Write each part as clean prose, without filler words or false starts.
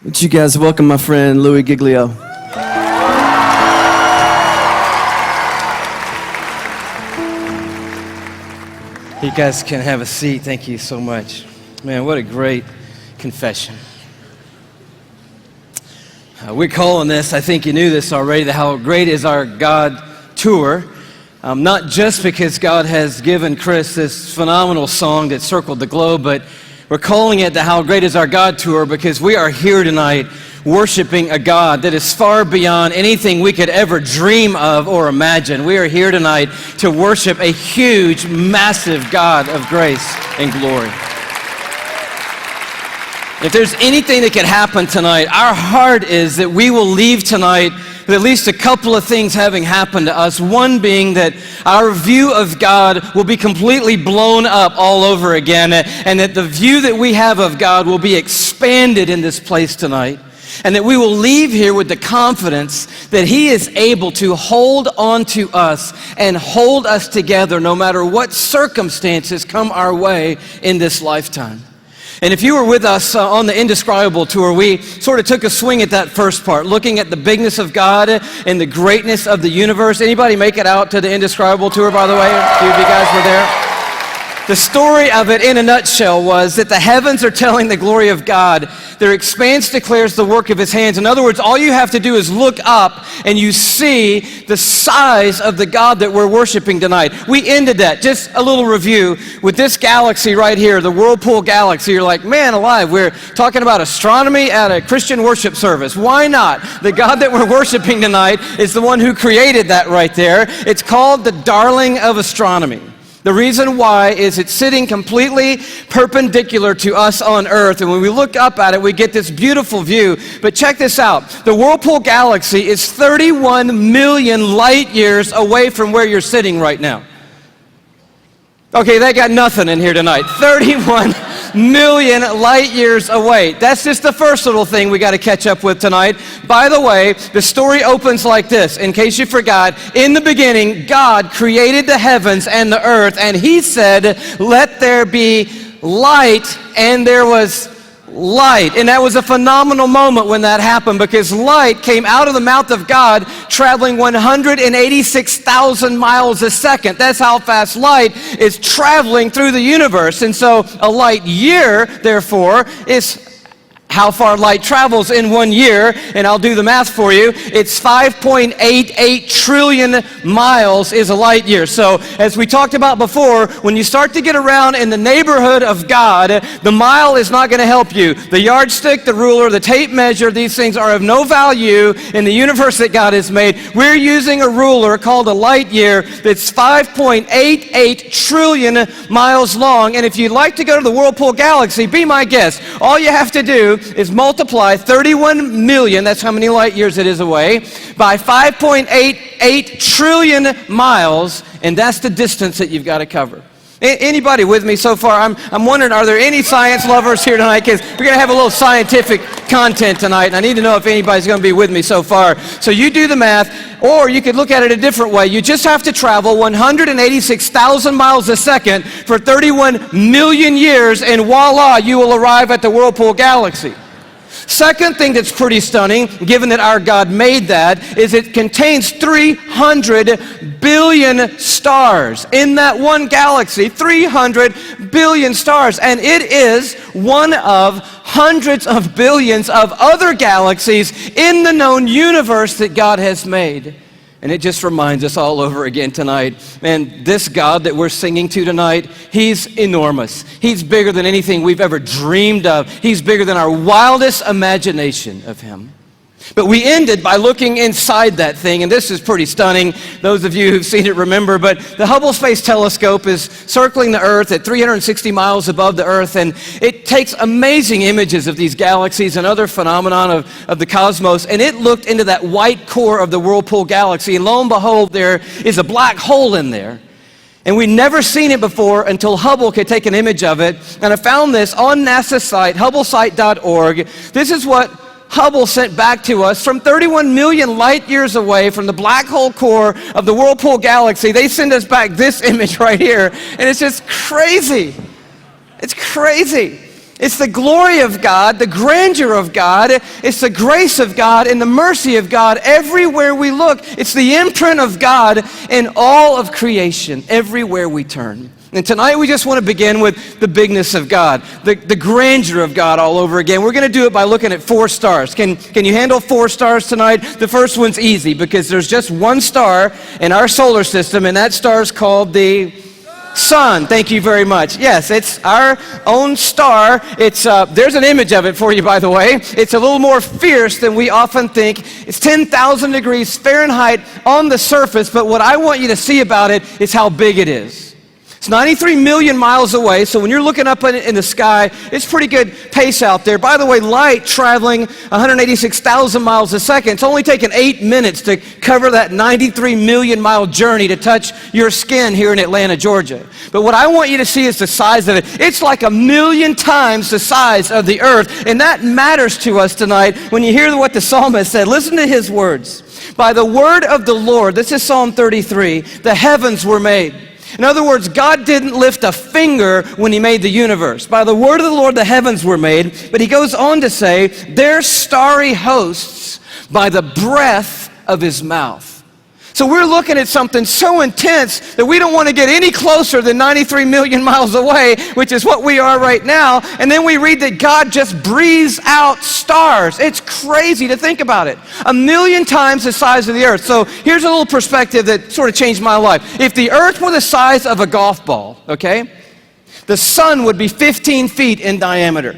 Would you guys welcome my friend Louie Giglio? You guys can have a seat. Thank you so much. Man, what a great confession. We're calling this, I think you knew this already, the How Great Is Our God Tour. Not just because God has given Chris this phenomenal song that circled the globe, but we're calling it the How Great Is Our God Tour because we are here tonight worshiping a God that is far beyond anything we could ever dream of or imagine. We are here tonight to worship a huge, massive God of grace and glory. If there's anything that could happen tonight, our heart is that we will leave tonight with at least a couple of things having happened to us. One being that our view of God will be completely blown up all over again, and that the view that we have of God will be expanded in this place tonight, and that we will leave here with the confidence that He is able to hold on to us and hold us together no matter what circumstances come our way in this lifetime. And if you were with us on the Indescribable tour, we sort of took a swing at that first part, looking at the bigness of God and the greatness of the universe. Anybody make it out to the Indescribable tour, by the way? A few of you guys were there. The story of it in a nutshell was that the heavens are telling the glory of God. Their expanse declares the work of His hands. In other words, all you have to do is look up and you see the size of the God that we're worshiping tonight. We ended that, just a little review, with this galaxy right here, the Whirlpool Galaxy. You're like, man alive, we're talking about astronomy at a Christian worship service. Why not? The God that we're worshiping tonight is the one who created that right there. It's called the darling of astronomy. The reason why is it's sitting completely perpendicular to us on Earth, and when we look up at it, we get this beautiful view. But check this out. The Whirlpool Galaxy is 31 million light years away from where you're sitting right now. Okay, they got nothing in here tonight. 31 million light years away. That's just the first little thing we got to catch up with tonight. By the way, the story opens like this. In case you forgot, in the beginning, God created the heavens and the earth, and He said, "Let there be light," and there was light. And that was a phenomenal moment when that happened, because light came out of the mouth of God traveling 186,000 miles a second. That's how fast light is traveling through the universe. And so a light year, therefore, is how far light travels in 1 year, and I'll do the math for you. It's 5.88 trillion miles is a light year. So as we talked about before, when you start to get around in the neighborhood of God, the mile is not going to help you. The yardstick, the ruler, the tape measure, these things are of no value in the universe that God has made. We're using a ruler called a light year that's 5.88 trillion miles long. And if you'd like to go to the Whirlpool Galaxy, be my guest. All you have to do is multiply 31 million, that's how many light years it is away, by 5.88 trillion miles, and that's the distance that you've got to cover. Anybody with me so far? I'm wondering, are there any science lovers here tonight? Because we're going to have a little scientific content tonight, and I need to know if anybody's going to be with me so far. So you do the math, or you could look at it a different way. You just have to travel 186,000 miles a second for 31 million years, and voila, you will arrive at the Whirlpool Galaxy. Second thing that's pretty stunning, given that our God made that, is it contains 300 billion stars. In that one galaxy, 300 billion stars. And it is one of hundreds of billions of other galaxies in the known universe that God has made. And it just reminds us all over again tonight, man, this God that we're singing to tonight, He's enormous. He's bigger than anything we've ever dreamed of. He's bigger than our wildest imagination of Him. But we ended by looking inside that thing, and this is pretty stunning. Those of you who've seen it remember, but the Hubble Space Telescope is circling the Earth at 360 miles above the Earth, and it takes amazing images of these galaxies and other phenomenon of the cosmos, and it looked into that white core of the Whirlpool Galaxy, and lo and behold, there is a black hole in there. And we'd never seen it before until Hubble could take an image of it, and I found this on NASA's site, hubblesite.org. This is what Hubble sent back to us from 31 million light years away from the black hole core of the Whirlpool Galaxy. They send us back this image right here, and it's just crazy. It's crazy. It's the glory of God, the grandeur of God. It's the grace of God and the mercy of God everywhere we look. It's the imprint of God in all of creation, everywhere we turn. And tonight we just want to begin with the bigness of God, the grandeur of God all over again. We're going to do it by looking at 4 stars. Can you handle 4 stars tonight? The first one's easy because there's just one star in our solar system, and that star is called the sun. Thank you very much. Yes, it's our own star. There's an image of it for you, by the way. It's a little more fierce than we often think. It's 10,000 degrees Fahrenheit on the surface, but what I want you to see about it is how big it is. It's 93 million miles away, so when you're looking up in the sky, it's pretty good pace out there. By the way, light traveling 186,000 miles a second. It's only taken 8 minutes to cover that 93 million mile journey to touch your skin here in Atlanta, Georgia. But what I want you to see is the size of it. It's like 1,000,000 times the size of the earth, and that matters to us tonight when you hear what the psalmist said. Listen to his words. By the word of the Lord, this is Psalm 33, the heavens were made. In other words, God didn't lift a finger when he made the universe. By the word of the Lord, the heavens were made. But he goes on to say, their starry hosts by the breath of his mouth. So we're looking at something so intense that we don't want to get any closer than 93 million miles away, which is what we are right now. And then we read that God just breathes out stars. It's crazy to think about it. 1,000,000 times the size of the earth. So here's a little perspective that sort of changed my life. If the earth were the size of a golf ball, okay, the sun would be 15 feet in diameter.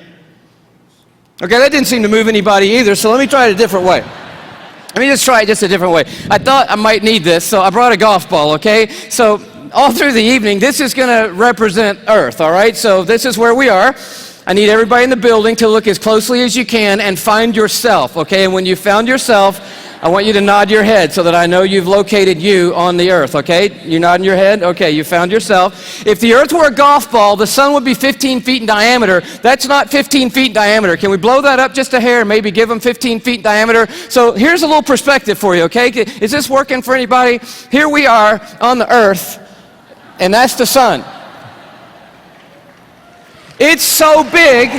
Okay, that didn't seem to move anybody either, so let me try it a different way. Let me just try it just a different way. I thought I might need this, so I brought a golf ball, okay? So all through the evening, this is going to represent Earth, all right? So this is where we are. I need everybody in the building to look as closely as you can and find yourself, okay? And when you found yourself, I want you to nod your head so that I know you've located you on the earth, okay? You nodding your head? Okay, you found yourself. If the earth were a golf ball, the sun would be 15 feet in diameter. That's not 15 feet in diameter. Can we blow that up just a hair and maybe give them 15 feet in diameter? So here's a little perspective for you, okay? Is this working for anybody? Here we are on the earth, and that's the sun. It's so big,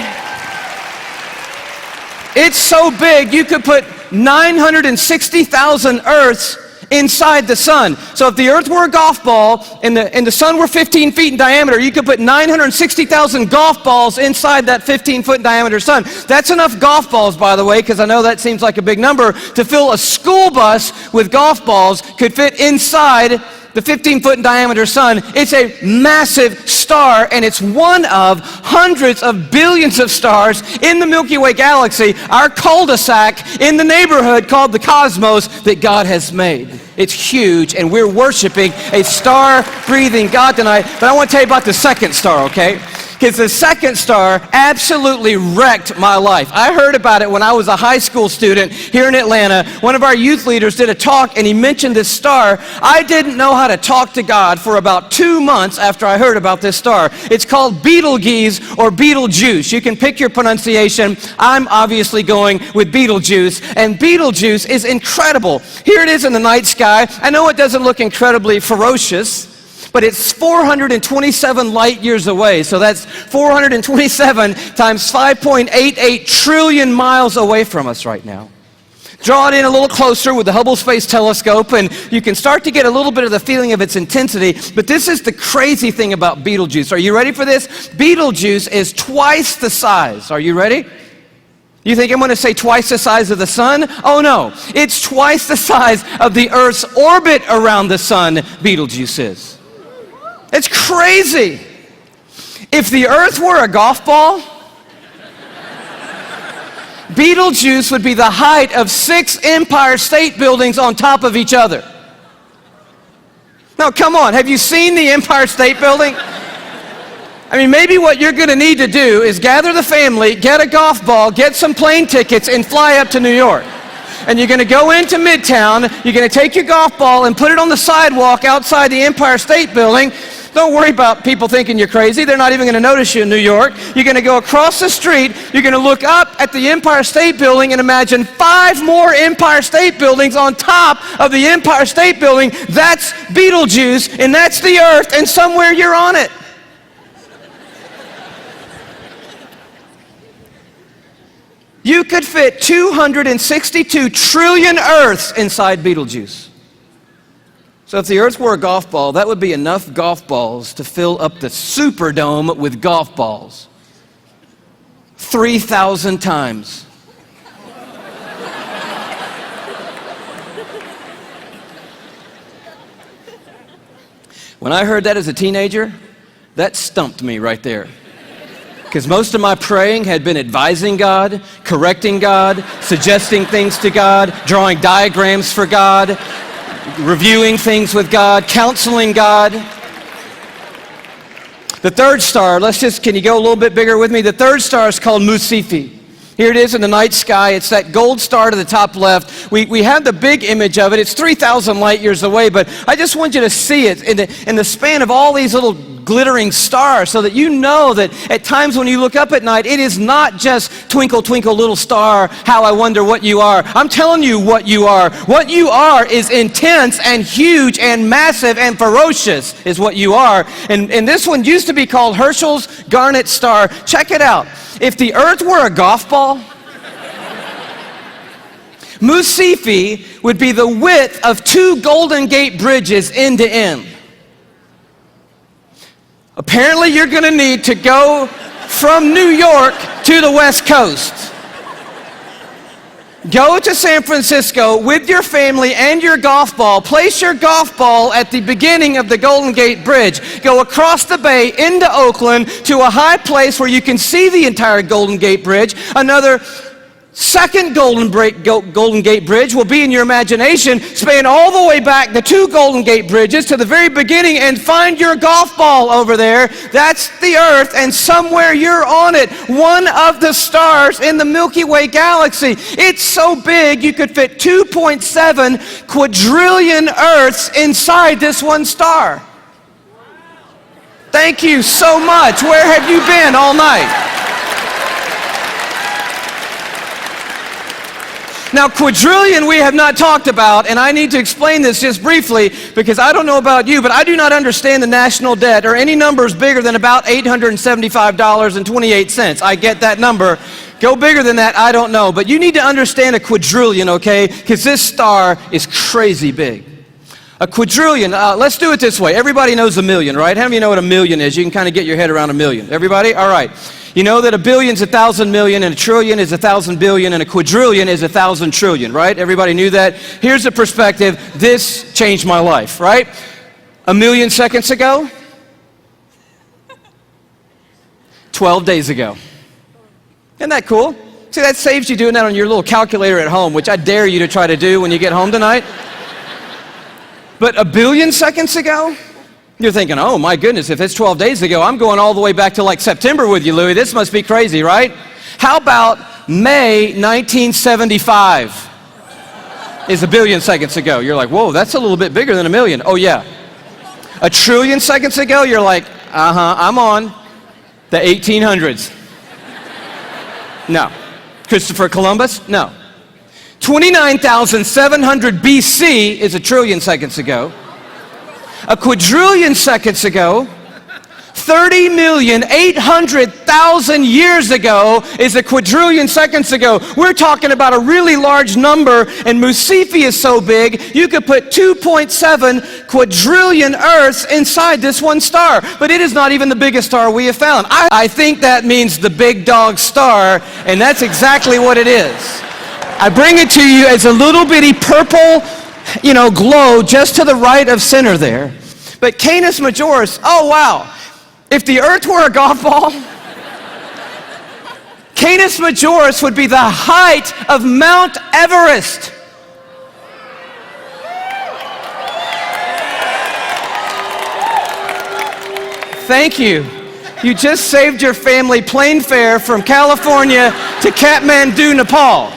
you could put 960,000 Earths inside the sun. So if the earth were a golf ball and the sun were 15 feet in diameter, you could put 960,000 golf balls inside that 15-foot diameter sun. That's enough golf balls, by the way, because I know that seems like a big number, to fill a school bus with golf balls could fit inside the 15-foot in diameter sun. It's a massive star, and it's one of hundreds of billions of stars in the Milky Way galaxy, our cul-de-sac in the neighborhood called the cosmos that God has made. It's huge, and we're worshiping a star-breathing God tonight. But I want to tell you about the second star, okay? Because the second star absolutely wrecked my life. I heard about it when I was a high school student here in Atlanta. One of our youth leaders did a talk, and he mentioned this star. I didn't know how to talk to God for about 2 months after I heard about this star. It's called Betelgeuse or Betelgeuse. You can pick your pronunciation. I'm obviously going with Betelgeuse, and Betelgeuse is incredible. Here it is in the night sky. I know it doesn't look incredibly ferocious, but it's 427 light years away. So that's 427 times 5.88 trillion miles away from us right now. Draw it in a little closer with the Hubble Space Telescope, and you can start to get a little bit of the feeling of its intensity. But this is the crazy thing about Betelgeuse. Are you ready for this? Betelgeuse is twice the size. Are you ready? You think I'm going to say twice the size of the sun? Oh no, it's twice the size of the Earth's orbit around the sun, Betelgeuse is. It's crazy. If the earth were a golf ball, Betelgeuse would be the height of 6 Empire State Buildings on top of each other. Now, come on, have you seen the Empire State Building? I mean, maybe what you're going to need to do is gather the family, get a golf ball, get some plane tickets, and fly up to New York. And you're going to go into Midtown, you're going to take your golf ball and put it on the sidewalk outside the Empire State Building. Don't worry about people thinking you're crazy. They're not even going to notice you in New York. You're going to go across the street, you're going to look up at the Empire State Building and imagine 5 more Empire State Buildings on top of the Empire State Building. That's Betelgeuse, and that's the earth, and somewhere you're on it. You could fit 262 trillion Earths inside Betelgeuse. So if the Earth were a golf ball, that would be enough golf balls to fill up the Superdome with golf balls. 3,000 times. When I heard that as a teenager, that stumped me right there. Because most of my praying had been advising God, correcting God, suggesting things to God, drawing diagrams for God, reviewing things with God, counseling God. The third star, can you go a little bit bigger with me? The third star is called Musifi. Here it is in the night sky. It's that gold star to the top left. We have the big image of it. It's 3,000 light years away, but I just want you to see it in the span of all these little glittering stars so that you know that at times when you look up at night, it is not just twinkle, twinkle, little star, how I wonder what you are. I'm telling you what you are. What you are is intense and huge and massive and ferocious is what you are. And this one used to be called Herschel's Garnet Star. Check it out. If the Earth were a golf ball, Musifi would be the width of 2 Golden Gate bridges end to end. Apparently, you're going to need to go from New York to the West Coast. Go to San Francisco with your family and your golf ball. Place your golf ball at the beginning of the Golden Gate Bridge. Go across the bay into Oakland to a high place where you can see the entire Golden Gate Bridge. Another second Golden Gate Bridge will be in your imagination. Span all the way back the 2 Golden Gate Bridges to the very beginning and find your golf ball over there. That's the Earth, and somewhere you're on it. One of the stars in the Milky Way galaxy. It's so big you could fit 2.7 quadrillion Earths inside this one star. Thank you so much. Where have you been all night? Now, quadrillion we have not talked about, and I need to explain this just briefly because I don't know about you, but I do not understand the national debt or any numbers bigger than about $875.28. I get that number. Go bigger than that, I don't know. But you need to understand a quadrillion, okay? Because this star is crazy big. A quadrillion, let's do it this way. Everybody knows a million, right? How many of you know what a million is? You can kind of get your head around a million. Everybody? All right. You know that a billion's 1,000 million, and a trillion is 1,000 billion, and a quadrillion is 1,000 trillion, right? Everybody knew that? Here's the perspective. This changed my life, right? A million seconds ago, 12 days ago. Isn't that cool? See, that saves you doing that on your little calculator at home, which I dare you to try to do when you get home tonight. But a billion seconds ago, you're thinking, oh my goodness, if it's 12 days ago, I'm going all the way back to like September with you, Louie. This must be crazy, right? How about May 1975 is a billion seconds ago? You're like, whoa, that's a little bit bigger than a million. Oh yeah. A trillion seconds ago, you're like, I'm on the 1800s. No. Christopher Columbus? No. 29,700 BC is a trillion seconds ago. A quadrillion seconds ago, 30,800,000 years ago is a quadrillion seconds ago. We're talking about a really large number, and Musifi is so big, you could put 2.7 quadrillion Earths inside this one star. But it is not even the biggest star we have found. I think that means the big dog star, and that's exactly what it is. I bring it to you as a little bitty purple, glow just to the right of center there. But Canis Majoris, oh wow. If the Earth were a golf ball, Canis Majoris would be the height of Mount Everest. Thank you. You just saved your family plane fare from California to Kathmandu, Nepal.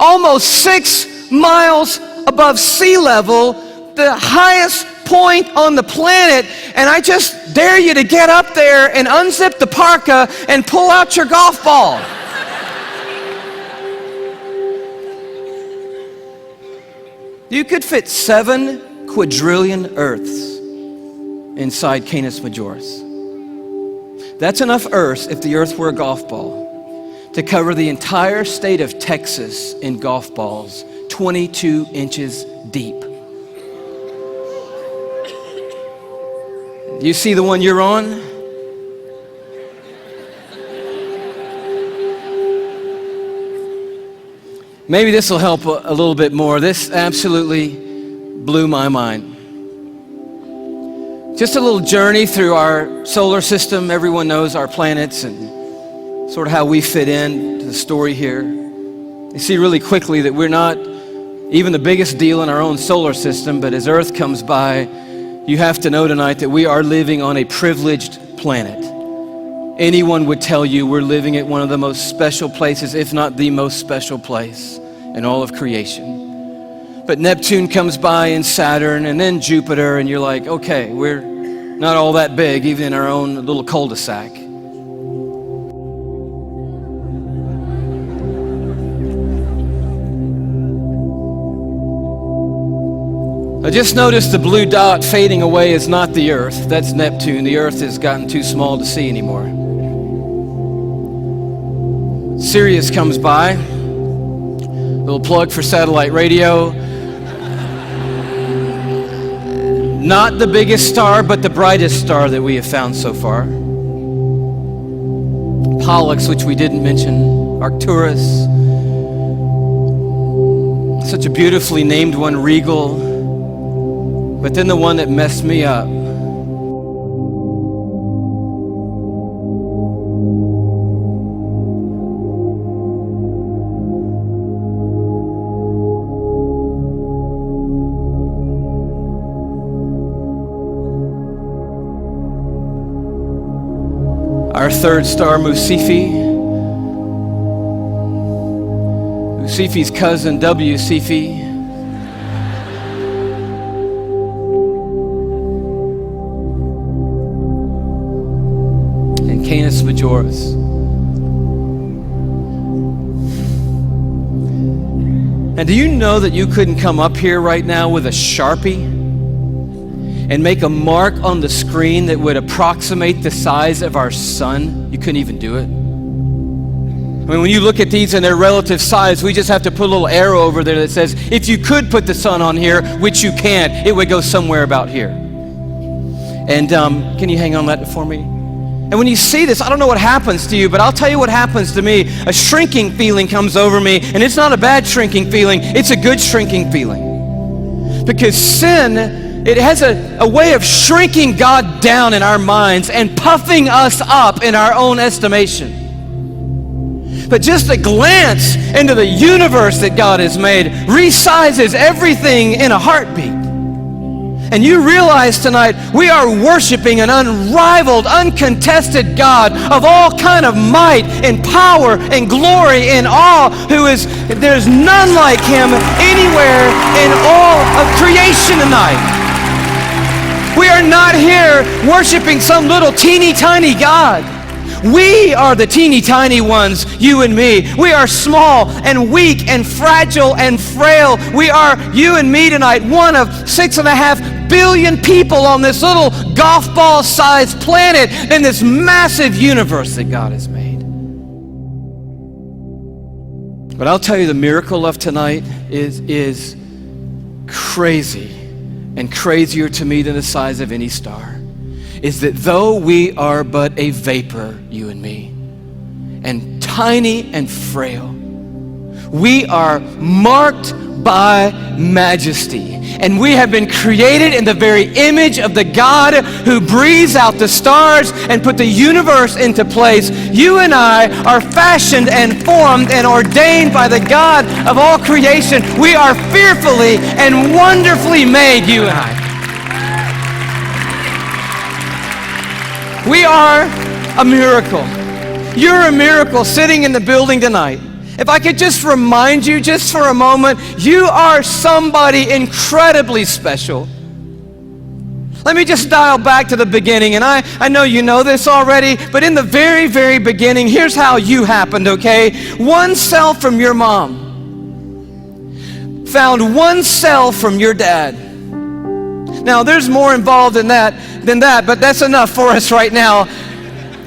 Almost 6 miles above sea level, the highest point on the planet, and I just dare you to get up there and unzip the parka and pull out your golf ball. You could fit 7 quadrillion Earths inside Canis Majoris. That's enough Earth, if the Earth were a golf ball, to cover the entire state of Texas in golf balls, 22 inches deep. You see the one you're on? Maybe this will help a little bit more. This absolutely blew my mind. Just a little journey through our solar system. Everyone knows our planets and sort of how we fit in to the story here. You see really quickly that we're not even the biggest deal in our own solar system, but as Earth comes by, you have to know tonight that we are living on a privileged planet. Anyone would tell you we're living at one of the most special places, if not the most special place in all of creation. But Neptune comes by and Saturn and then Jupiter, and you're like, okay, we're not all that big, even in our own little cul-de-sac. I just noticed the blue dot fading away is not the Earth. That's Neptune. The Earth has gotten too small to see anymore. Sirius comes by. Little plug for satellite radio. Not the biggest star, but the brightest star that we have found so far. Pollux, which we didn't mention. Arcturus. Such a beautifully named one, Regal. But then the one that messed me up. Our third star, Musifi. Musifi's cousin, W. Cephei. And Canis Majoris. And do you know that you couldn't come up here right now with a Sharpie and make a mark on the screen that would approximate the size of our sun? You couldn't even do it. I mean, when you look at these in their relative size, we just have to put a little arrow over there that says, if you could put the sun on here, which you can't, it would go somewhere about here. And can you hang on that for me? And when you see this, I don't know what happens to you, but I'll tell you what happens to me. A shrinking feeling comes over me, and it's not a bad shrinking feeling, it's a good shrinking feeling. Because sin, it has a way of shrinking God down in our minds and puffing us up in our own estimation. But just a glance into the universe that God has made resizes everything in a heartbeat. And you realize tonight we are worshiping an unrivaled, uncontested God of all kind of might and power and glory and awe, there's none like him anywhere in all of creation tonight. We are not here worshiping some little teeny tiny God. We are the teeny tiny ones, you and me. We are small and weak and fragile and frail. We are, you and me tonight, one of 6.5 billion people on this little golf ball sized planet in this massive universe that God has made. But I'll tell you, the miracle of tonight is crazy, and crazier to me than the size of any star. Is that though we are but a vapor, you and me, and tiny and frail, we are marked by majesty. And we have been created in the very image of the God who breathes out the stars and put the universe into place. You and I are fashioned and formed and ordained by the God of all creation. We are fearfully and wonderfully made, you and I. We are a miracle. You're a miracle sitting in the building tonight. If I could just remind you just for a moment, you are somebody incredibly special. Let me just dial back to the beginning, and I know you know this already, but in the very, very beginning, here's how you happened, okay? One cell from your mom found one cell from your dad. Now, there's more involved in that than that, but that's enough for us right now.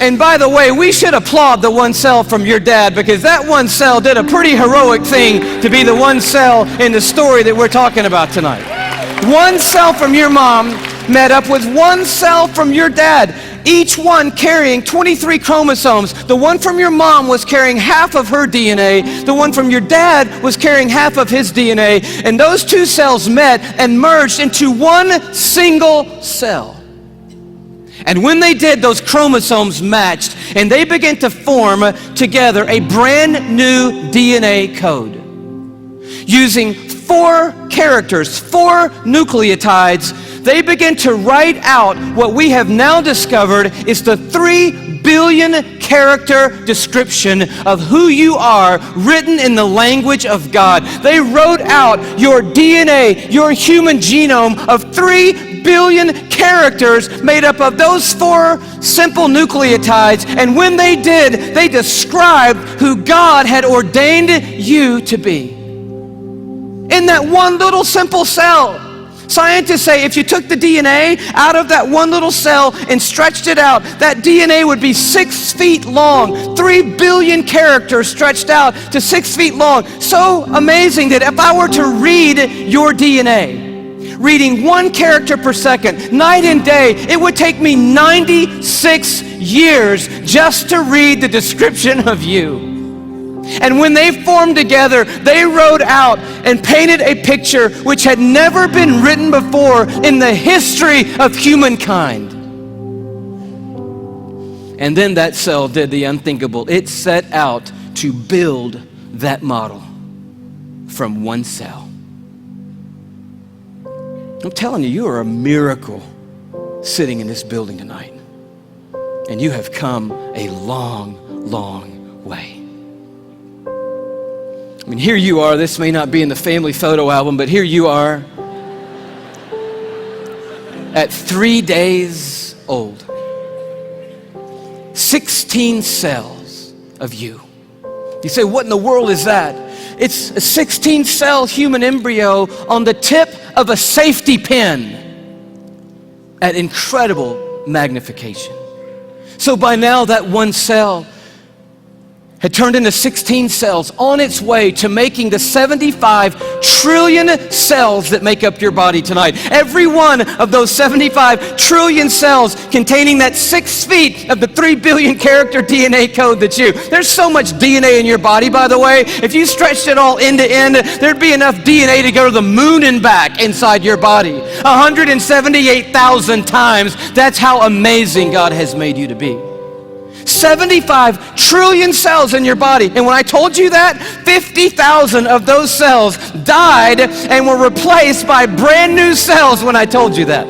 And by the way, we should applaud the one cell from your dad, because that one cell did a pretty heroic thing to be the one cell in the story that we're talking about tonight. One cell from your mom met up with one cell from your dad, each one carrying 23 chromosomes. The one from your mom was carrying half of her DNA. The one from your dad was carrying half of his DNA. And those two cells met and merged into one single cell. And when they did, those chromosomes matched, and they began to form together a brand new DNA code. Using 4 characters, 4 nucleotides, they begin to write out what we have now discovered is the 3 billion character description of who you are, written in the language of God. They wrote out your DNA, your human genome of 3 billion characters made up of those 4 simple nucleotides. And when they did, they described who God had ordained you to be. In that one little simple cell. Scientists say if you took the DNA out of that one little cell and stretched it out, that DNA would be 6 feet long. 3 billion characters stretched out to 6 feet long. So amazing that if I were to read your DNA, reading 1 character per second, night and day, it would take me 96 years just to read the description of you. And when they formed together, they wrote out and painted a picture which had never been written before in the history of humankind. And then that cell did the unthinkable. It set out to build that model from one cell. I'm telling you, you are a miracle sitting in this building tonight. And you have come a long, long way. I mean, here you are. This may not be in the family photo album, but here you are at 3 days old. 16 cells of you. You say, what in the world is that? It's a 16-cell human embryo on the tip of a safety pin at incredible magnification. So by now, that one cell had turned into 16 cells on its way to making the 75 trillion cells that make up your body tonight. Every one of those 75 trillion cells containing that 6 feet of the 3 billion character DNA code that's you. There's so much DNA in your body, by the way. If you stretched it all end to end, there'd be enough DNA to go to the moon and back inside your body. 178,000 times. That's how amazing God has made you to be. 75 trillion cells in your body. And when I told you that, 50,000 of those cells died and were replaced by brand new cells when I told you that.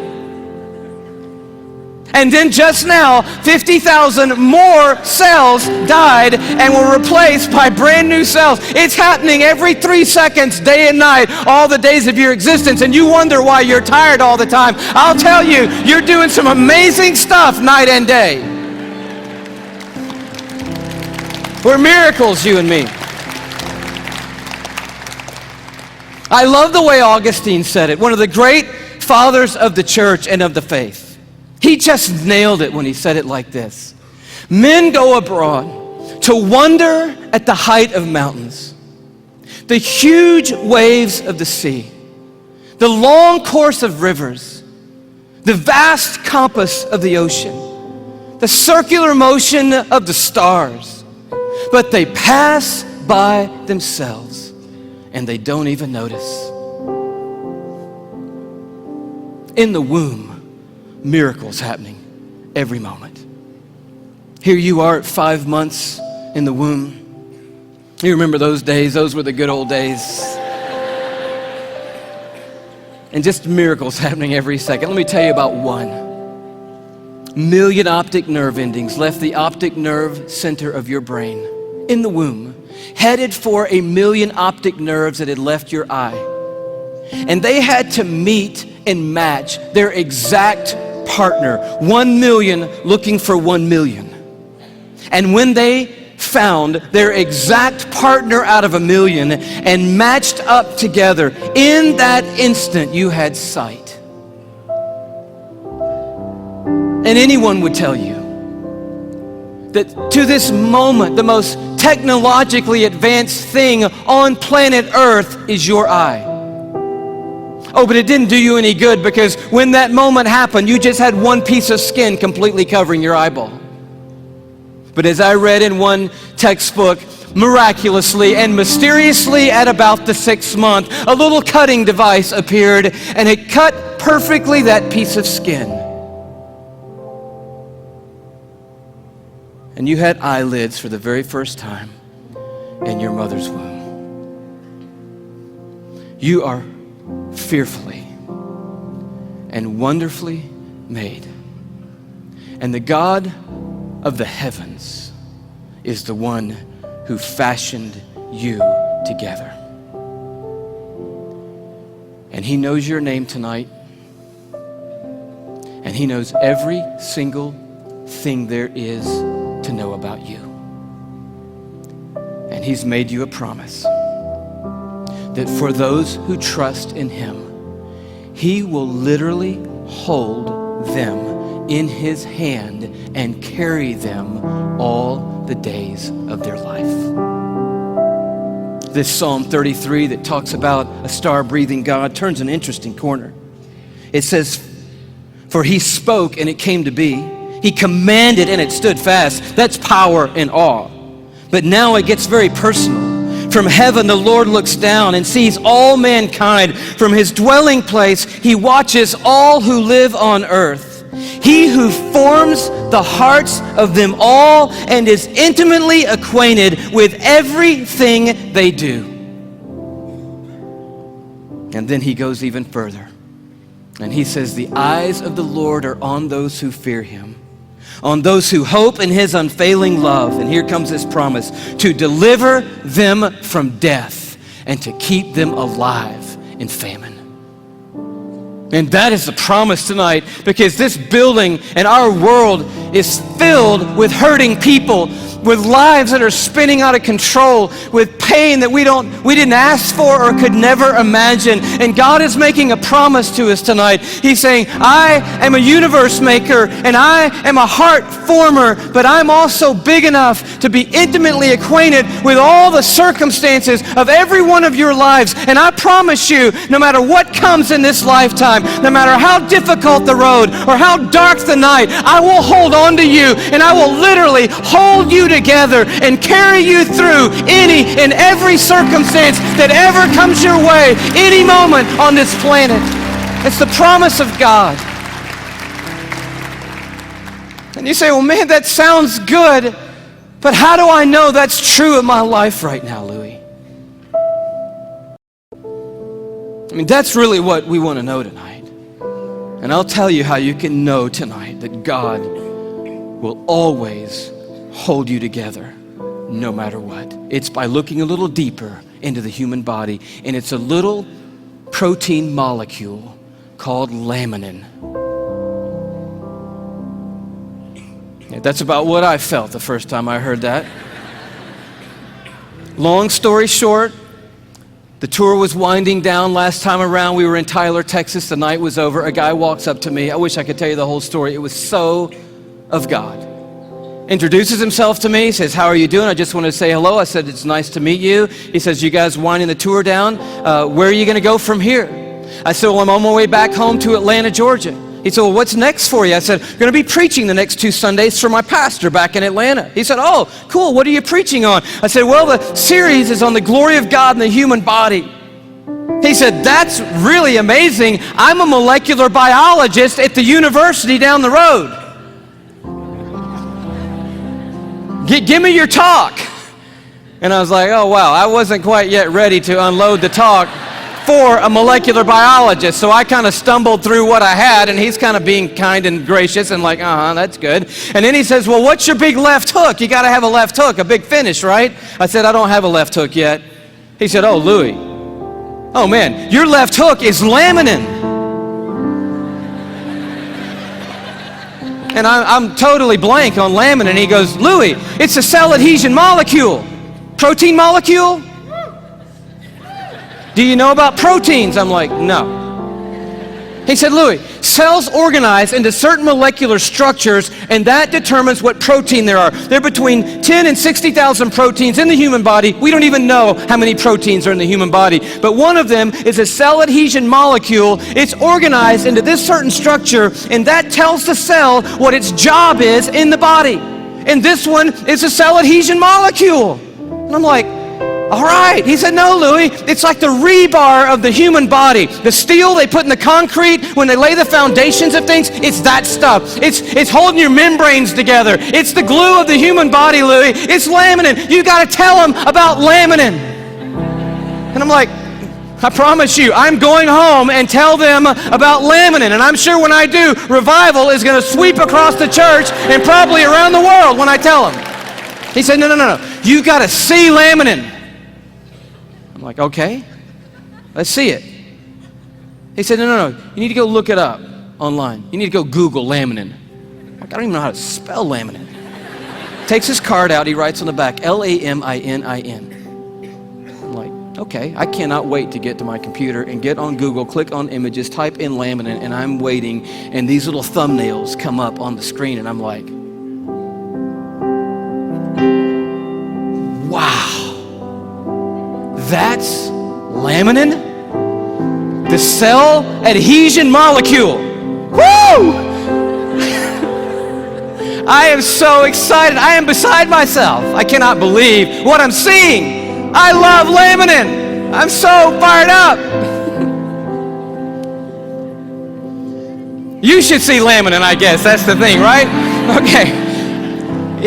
And then just now, 50,000 more cells died and were replaced by brand new cells. It's happening every 3 seconds, day and night, all the days of your existence. And you wonder why you're tired all the time. I'll tell you, you're doing some amazing stuff night and day. We're miracles, you and me. I love the way Augustine said it, one of the great fathers of the church and of the faith. He just nailed it when he said it like this. Men go abroad to wonder at the height of mountains, the huge waves of the sea, the long course of rivers, the vast compass of the ocean, the circular motion of the stars. But they pass by themselves and they don't even notice. In the womb, miracles happening every moment. Here you are at 5 months in the womb. You remember those days? Those were the good old days. And just miracles happening every second. Let me tell you about one. Million optic nerve endings left the optic nerve center of your brain in the womb, headed for 1 million optic nerves that had left your eye. And they had to meet and match their exact partner, 1 million looking for 1 million. And when they found their exact partner out of 1 million and matched up together, in that instant you had sight. And anyone would tell you that to this moment, the most technologically advanced thing on planet Earth is your eye. Oh, but it didn't do you any good, because when that moment happened, you just had one piece of skin completely covering your eyeball. But as I read in one textbook, miraculously and mysteriously at about the 6th month, a little cutting device appeared, and it cut perfectly that piece of skin. And you had eyelids for the very first time in your mother's womb. You are fearfully and wonderfully made. And the God of the heavens is the one who fashioned you together. And he knows your name tonight. And he knows every single thing there is to know about you. And he's made you a promise that for those who trust in him, he will literally hold them in his hand and carry them all the days of their life. This Psalm 33 that talks about a star-breathing God turns an interesting corner. It says, "For he spoke and it came to be. He commanded and it stood fast." That's power and awe. But now it gets very personal. From heaven, the Lord looks down and sees all mankind. From his dwelling place, he watches all who live on earth. He who forms the hearts of them all and is intimately acquainted with everything they do. And then he goes even further. And he says, "The eyes of the Lord are on those who fear him, on those who hope in his unfailing love." And here comes his promise, "to deliver them from death and to keep them alive in famine." And that is the promise tonight, because this building and our world is filled with hurting people, with lives that are spinning out of control, with pain that we didn't ask for or could never imagine. And God is making a promise to us tonight. He's saying, "I am a universe maker and I am a heart former, but I'm also big enough to be intimately acquainted with all the circumstances of every one of your lives. And I promise you, no matter what comes in this lifetime, no matter how difficult the road or how dark the night, I will hold on to you, and I will literally hold you together and carry you through any and every circumstance that ever comes your way, any moment on this planet." It's the promise of God. And you say, "Well, man, that sounds good, but how do I know that's true in my life right now, Louie?" I mean, that's really what we want to know tonight. And I'll tell you how you can know tonight that God will always hold you together no matter what. It's by looking a little deeper into the human body, and it's a little protein molecule called laminin. Yeah, that's about what I felt the first time I heard that. Long story short, the tour was winding down last time around. We were in Tyler, Texas. The night was over. A guy walks up to me. I wish I could tell you the whole story. It was so of God. Introduces himself to me, says, "How are you doing? I just wanted to say hello." I said, "It's nice to meet you." He says, "You guys winding the tour down? Where are you going to go from here?" I said, "Well, I'm on my way back home to Atlanta, Georgia." He said, "Well, what's next for you?" I said, "I'm going to be preaching the next 2 Sundays for my pastor back in Atlanta." He said, "Oh, cool. What are you preaching on?" I said, "Well, the series is on the glory of God in the human body." He said, "That's really amazing. I'm a molecular biologist at the university down the road. Give me your talk." And I was like, oh, wow, I wasn't quite yet ready to unload the talk for a molecular biologist. So I kind of stumbled through what I had, and he's kind of being kind and gracious and like, that's good. And then he says, "Well, what's your big left hook? You got to have a left hook, a big finish, right?" I said, "I don't have a left hook yet." He said, "Oh, Louie, oh man, your left hook is laminin." And I'm totally blank on laminin. He goes, "Louie, it's a cell adhesion molecule. Protein molecule? Do you know about proteins?" I'm like, "No." He said, Louie, cells organize into certain molecular structures, and that determines what protein there are. There are between 10 and 60,000 proteins in the human body. We don't even know how many proteins are in the human body. But one of them is a cell adhesion molecule. It's organized into this certain structure, and that tells the cell what its job is in the body. And this one is a cell adhesion molecule. And I'm like, all right. He said, no, Louie, it's like the rebar of the human body. The steel they put in the concrete when they lay the foundations of things, it's that stuff. It's holding your membranes together. It's the glue of the human body, Louie. It's laminin. You got to tell them about laminin. And I'm like, I promise you, I'm going home and tell them about laminin. And I'm sure when I do, revival is going to sweep across the church and probably around the world when I tell them. He said, no. You got to see laminin. I'm like, okay, let's see it. He said, no. You need to go look it up online. You need to go Google laminin. I'm like, I don't even know how to spell laminin. Takes his card out. He writes on the back, Laminin. I'm like, okay, I cannot wait to get to my computer and get on Google, click on images, type in laminin, and I'm waiting, and these little thumbnails come up on the screen, and I'm like, wow. That's laminin, the cell adhesion molecule. Woo! I am so excited. I am beside myself. I cannot believe what I'm seeing. I love laminin. I'm so fired up. You should see laminin, I guess. That's the thing, right? Okay.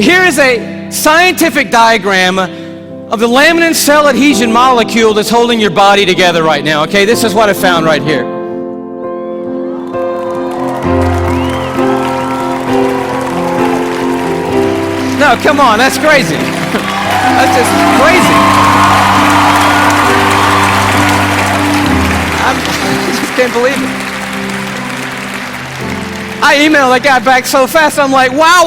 Here is a scientific diagram of the laminin cell adhesion molecule that's holding your body together right now, okay? This is what I found right here. No, come on, that's crazy. That's just crazy. I just can't believe it. I emailed that guy back so fast, I'm like, wow,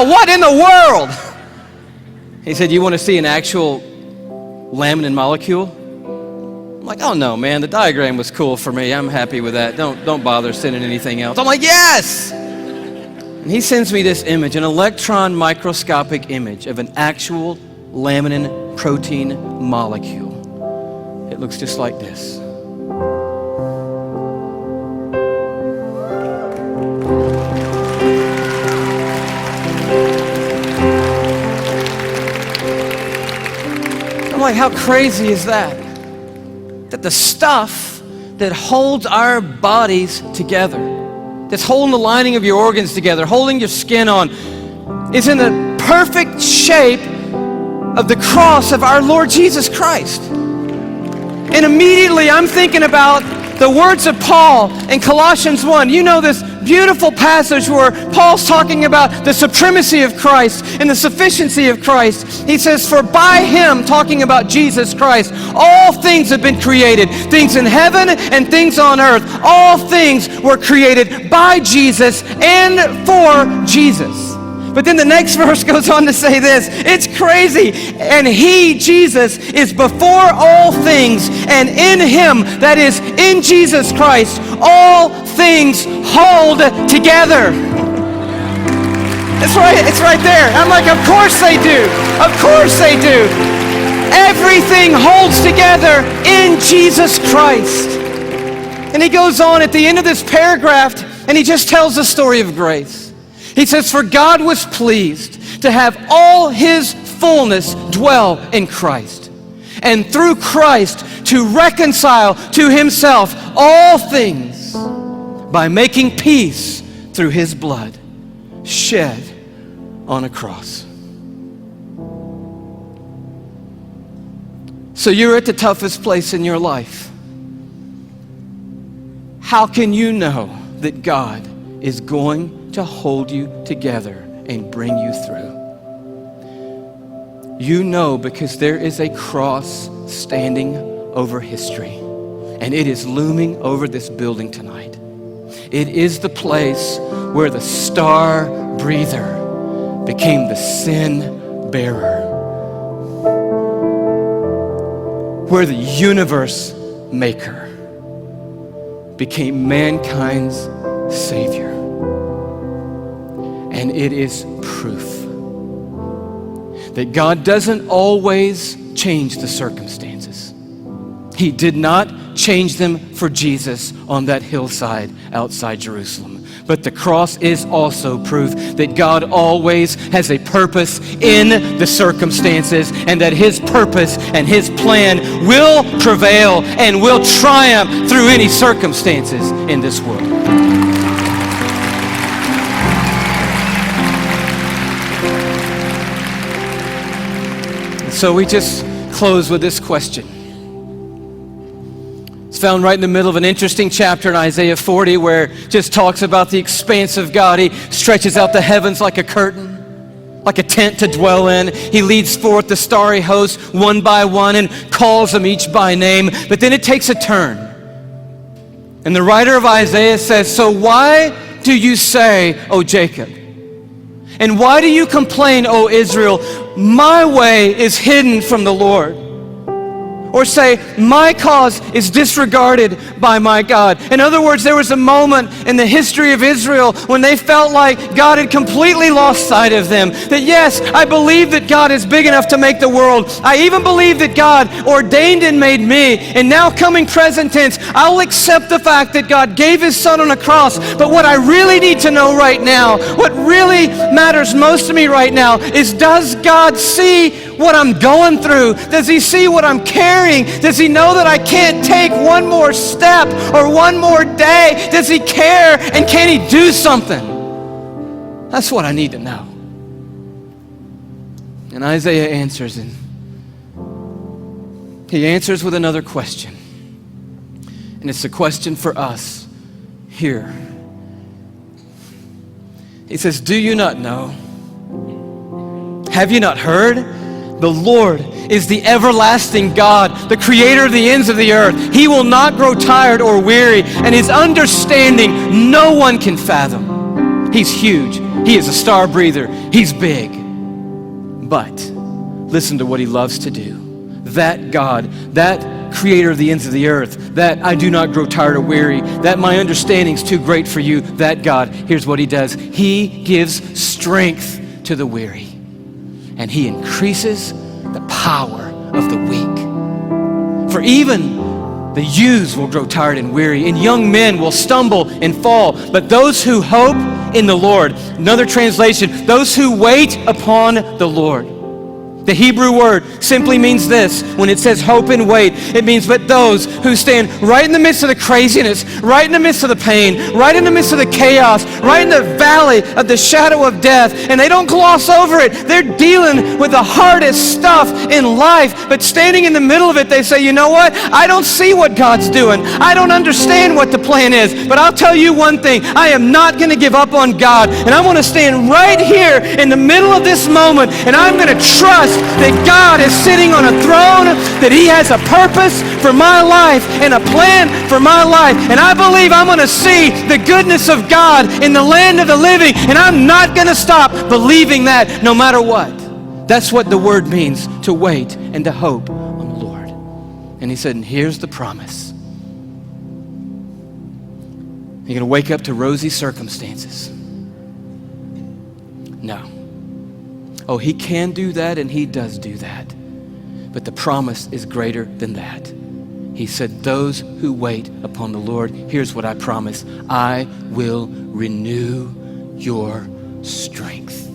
what in the world? He said, you want to see an actual laminin molecule? I'm like, oh no, man, the diagram was cool for me. I'm happy with that. Don't bother sending anything else. I'm like, yes! And he sends me this image, an electron microscopic image of an actual laminin protein molecule. It looks just like this. I'm like, how crazy is that? That the stuff that holds our bodies together, that's holding the lining of your organs together, holding your skin on, is in the perfect shape of the cross of our Lord Jesus Christ. And immediately I'm thinking about the words of Paul in Colossians 1. You know this beautiful passage where Paul's talking about the supremacy of Christ and the sufficiency of Christ. He says, for by him, talking about Jesus Christ, all things have been created, things in heaven and things on earth. All things were created by Jesus and for Jesus. But then the next verse goes on to say this. It's crazy. And he, Jesus, is before all things, and in him, that is, in Jesus Christ, all things hold together. It's right there. I'm like, of course they do. Of course they do. Everything holds together in Jesus Christ. And he goes on at the end of this paragraph, and he just tells the story of grace. He says, for God was pleased to have all his fullness dwell in Christ, and through Christ to reconcile to himself all things by making peace through his blood shed on a cross. So you're at the toughest place in your life. How can you know that God is going to hold you together and bring you through? You know, because there is a cross standing over history, and it is looming over this building tonight. It is the place where the star breather became the sin bearer, where the universe maker became mankind's Savior. And it is proof that God doesn't always change the circumstances. He did not change them for Jesus on that hillside outside Jerusalem. But the cross is also proof that God always has a purpose in the circumstances, and that His purpose and His plan will prevail and will triumph through any circumstances in this world. And so we just close with this question. It's found right in the middle of an interesting chapter in Isaiah 40 where it just talks about the expanse of God. He stretches out the heavens like a curtain, like a tent to dwell in. He leads forth the starry host one by one and calls them each by name. But then it takes a turn. And the writer of Isaiah says, "So why do you say, O Jacob? And why do you complain, O Israel? My way is hidden from the Lord." Or say, "My cause is disregarded by my God." In other words, there was a moment in the history of Israel when they felt like God had completely lost sight of them. That yes, I believe that God is big enough to make the world. I even believe that God ordained and made me. And now coming present tense, I'll accept the fact that God gave His Son on a cross. But what I really need to know right now, what really matters most to me right now is, does God see what I'm going through? Does He see what I'm carrying? Does He know that I can't take one more step or one more day? Does He care, and can He do something? That's what I need to know. And Isaiah answers, and he answers with another question. And it's a question for us here. He says, "Do you not know? Have you not heard? The Lord is the everlasting God, the creator of the ends of the earth. He will not grow tired or weary, and His understanding no one can fathom." He's huge. He is a star breather. He's big. But listen to what He loves to do. That God, that creator of the ends of the earth, that I do not grow tired or weary, that my understanding's too great for you, that God, here's what He does. He gives strength to the weary, and He increases the power of the weak. For even the youths will grow tired and weary, and young men will stumble and fall. But those who hope in the Lord, another translation, those who wait upon the Lord. The Hebrew word simply means this. When it says hope and wait, it means but those who stand right in the midst of the craziness, right in the midst of the pain, right in the midst of the chaos, right in the valley of the shadow of death, and they don't gloss over it. They're dealing with the hardest stuff in life, but standing in the middle of it, they say, "You know what? I don't see what God's doing. I don't understand what the plan is, but I'll tell you one thing. I am not going to give up on God, and I'm going to stand right here in the middle of this moment, and I'm going to trust that God is sitting on a throne, that He has a purpose for my life and a plan for my life. And I believe I'm going to see the goodness of God in the land of the living, and I'm not going to stop believing that no matter what." That's what the word means, to wait and to hope on the Lord. And He said, and here's the promise. You're going to wake up to rosy circumstances. No. Oh, He can do that, and He does do that. But the promise is greater than that. He said, those who wait upon the Lord, here's what I promise. I will renew your strength.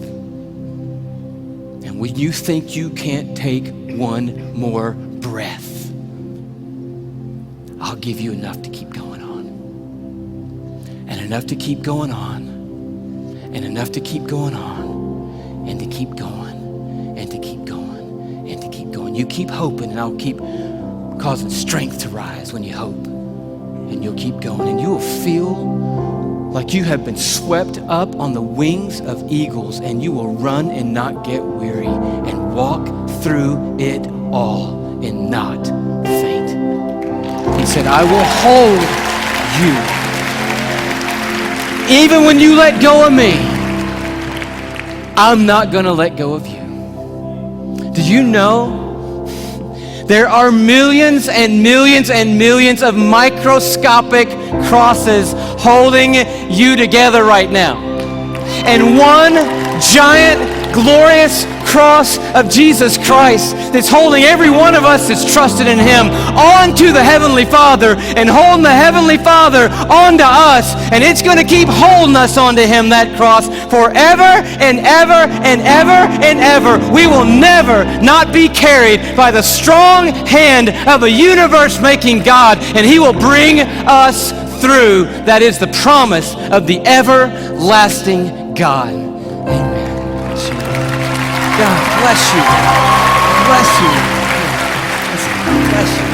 And when you think you can't take one more breath, I'll give you enough to keep going on. And enough to keep going on. And enough to keep going on. And to keep going, and to keep going, and to keep going. You keep hoping, and I'll keep causing strength to rise when you hope. And you'll keep going, and you will feel like you have been swept up on the wings of eagles, and you will run and not get weary, and walk through it all and not faint. He said, I will hold you. Even when you let go of me, I'm not going to let go of you. Do you know There are millions and millions and millions of microscopic crosses holding you together right now. And one giant, glorious cross of Jesus Christ that's holding every one of us that's trusted in Him onto the Heavenly Father and holding the Heavenly Father onto us. And it's going to keep holding us onto Him, that cross, forever and ever and ever and ever. We will never not be carried by the strong hand of a universe-making God, and He will bring us through. That is the promise of the everlasting God. Amen. God bless you. Bless you. Bless you.